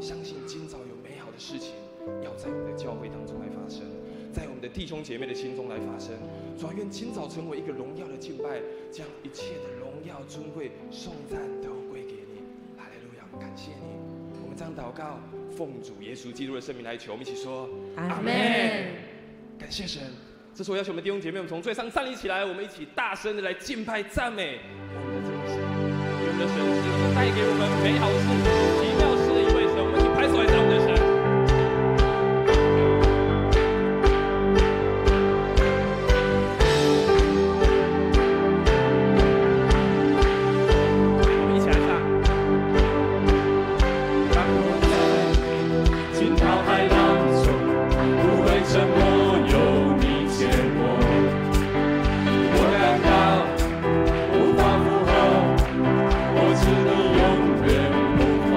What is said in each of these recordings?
相信今早有美好的事情要在我们的教会当中来发生，在我们的弟兄姐妹的心中来发生。主啊，愿今早成为一个荣耀的敬拜，将一切的荣耀、尊贵、颂赞都归给你。哈利路亚，感谢你。我们这样祷告，奉主耶稣基督的圣名来求，我们一起说阿门。感谢神。这时候我要求我们弟兄姐妹，我们从最上站立起来，我们一起大声的来敬拜赞美我们的这位神。我们的神是能够带给我们美好事、奇妙事的一位神。我们一起拍手来赞我们的神。无法复合，我知你永远无法。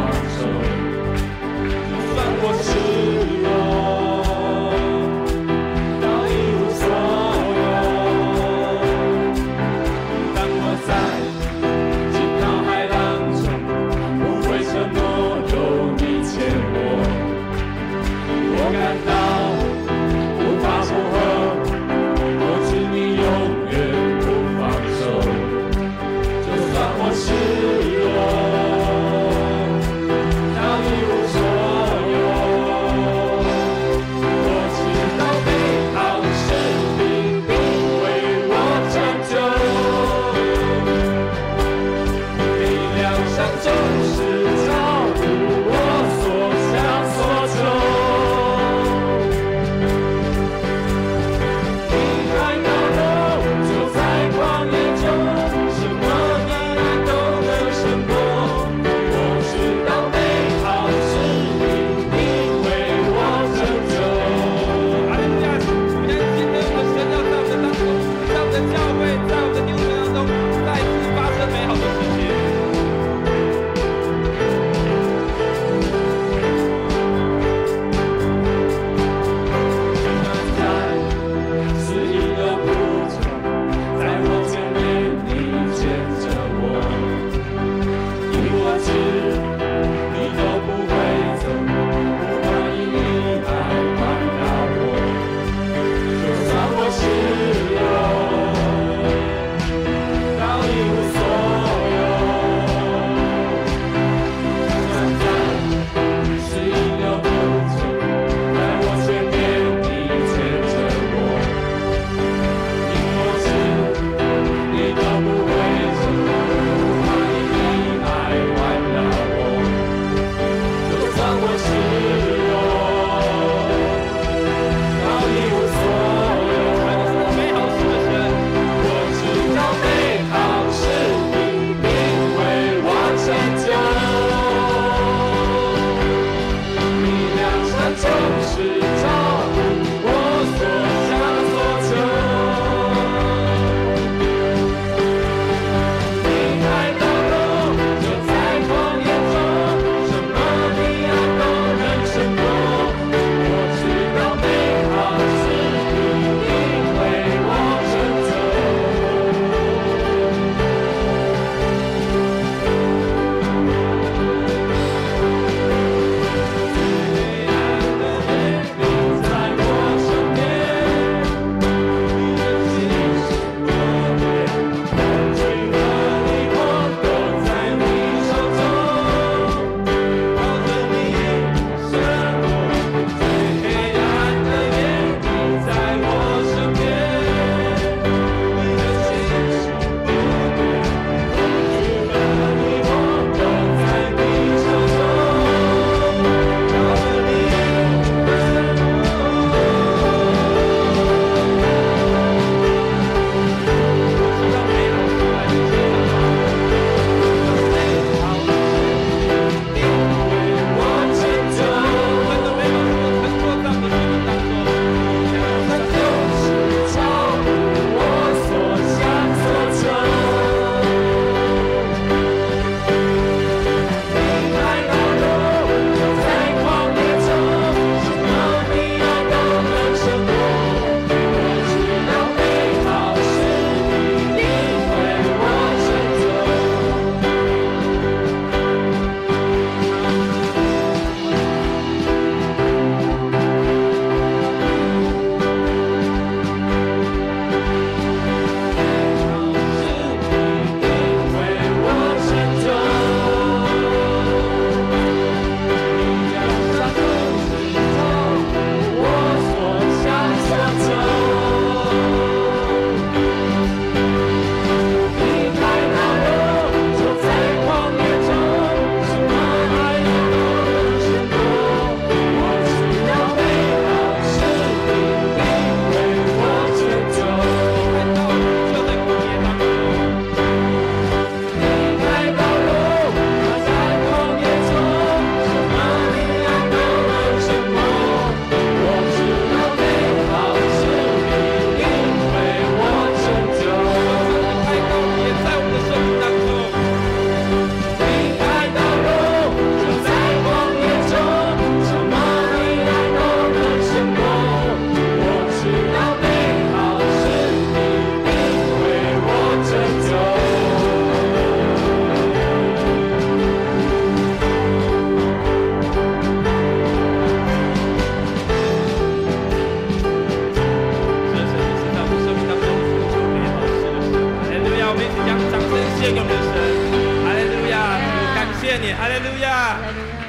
亚！哈利路亚！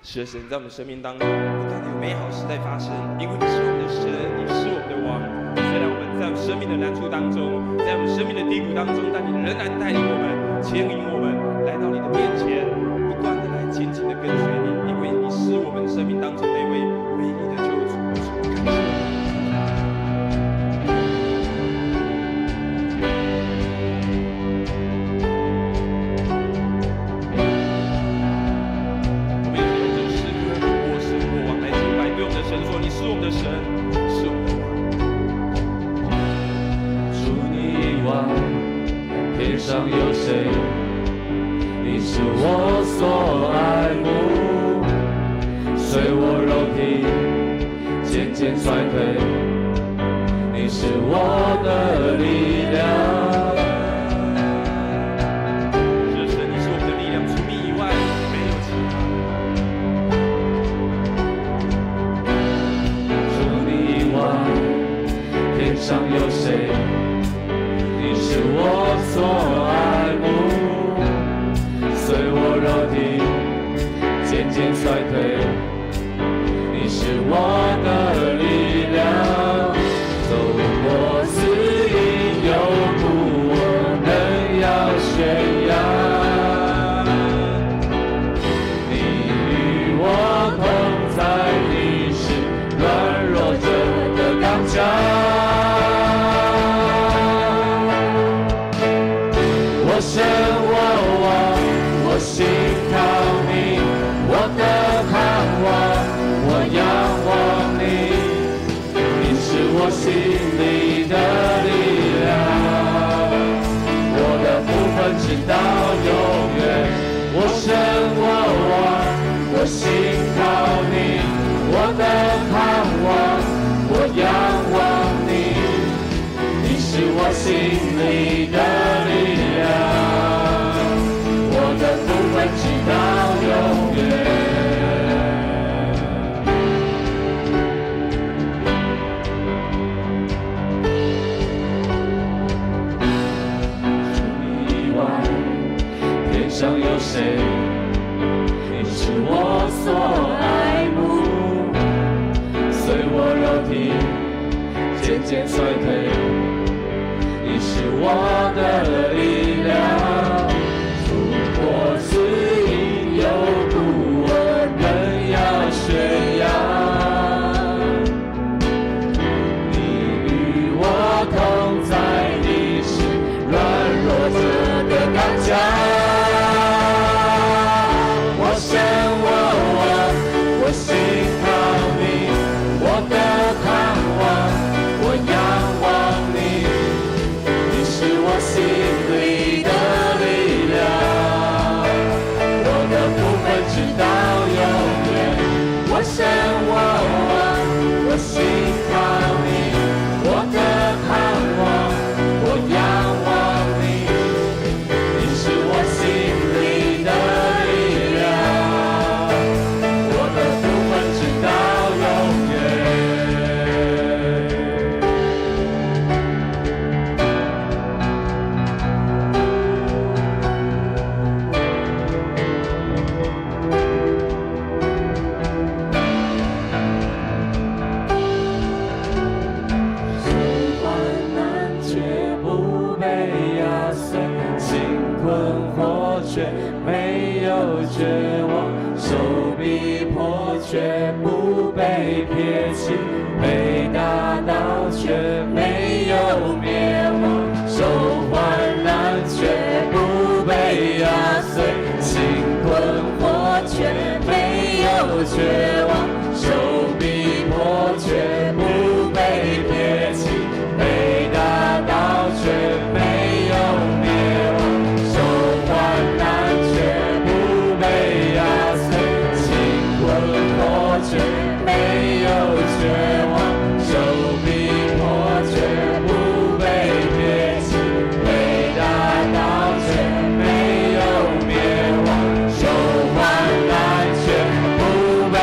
是的，神在我们生命当中不断的有美好事在发生，因为你是我们的神，你是我们的王。虽然我们在我们生命的难处当中，在我们生命的低谷当中，但你仍然带领我们，牵引我们来到你的面前，不断的来紧紧的跟随你，因为你是我们生命当中那位唯一的救主。感谢你。上有谁？你是我所爱慕，随我肉体渐渐衰退，你是我的力量。是神，你是我们的力量，除你以外没有其他。除你以外，天上有谁？你是我所爱慕，随我肉体渐渐衰退，你是我的力量。走过死荫幽谷，我仍要宣扬，你与我同在，你是软弱者的刚强。神，我望，我心靠你，我的盼望，我仰望你，你是我心里的力量，我的部分直到永远。我神，我望，我心靠你，我的盼望，我仰望你，你是我心里的力量。直到永远。除你以外，天上有谁？你是我所爱慕，随我肉体渐渐衰退，你是我的力量。我死荫幽谷，我仍要宣扬，你与我同在，你是软弱者的刚强。我神，我望，我心靠你，我的盼望，我仰望你，你是我心里的力量。直到永远，我神，我望，我心靠你，我的盼望，我仰望你，你是我心里的力量，我的部分直到永却没有绝望，受逼迫却不被撇弃，被打倒却没有灭亡，受患难却不被压碎，心困惑却没有绝望，受逼迫却不被撇弃，被打倒却没有灭亡。却没有绝望，受逼迫却不被撇弃，被打倒却没有灭亡，受患难却不被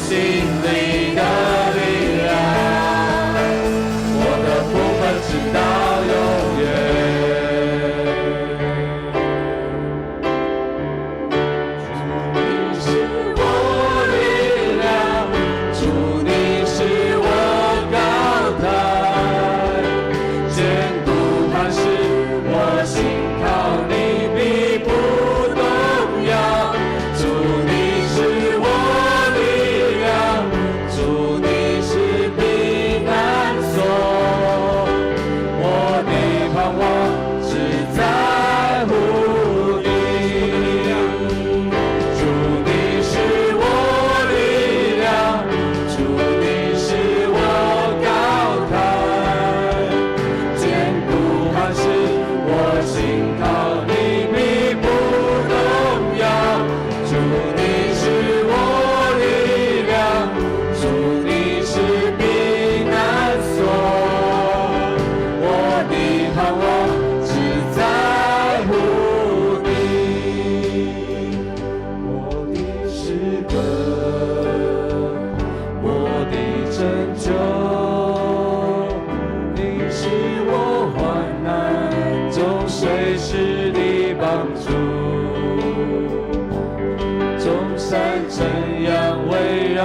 心里的力量，我的部分直到永远。你是我力量，主你是我高台，坚固磐石，我心靠你必不动摇。主你是我力量，主你是避难所，我的盼望只在乎你。主你是我力量，主你是我高台，坚固磐石，我心靠你必不动摇。主你是我力量，主你是避难所，我的盼望只在乎你。我的诗歌，我的拯救，你是我患难中随时的帮助。众山怎样围绕？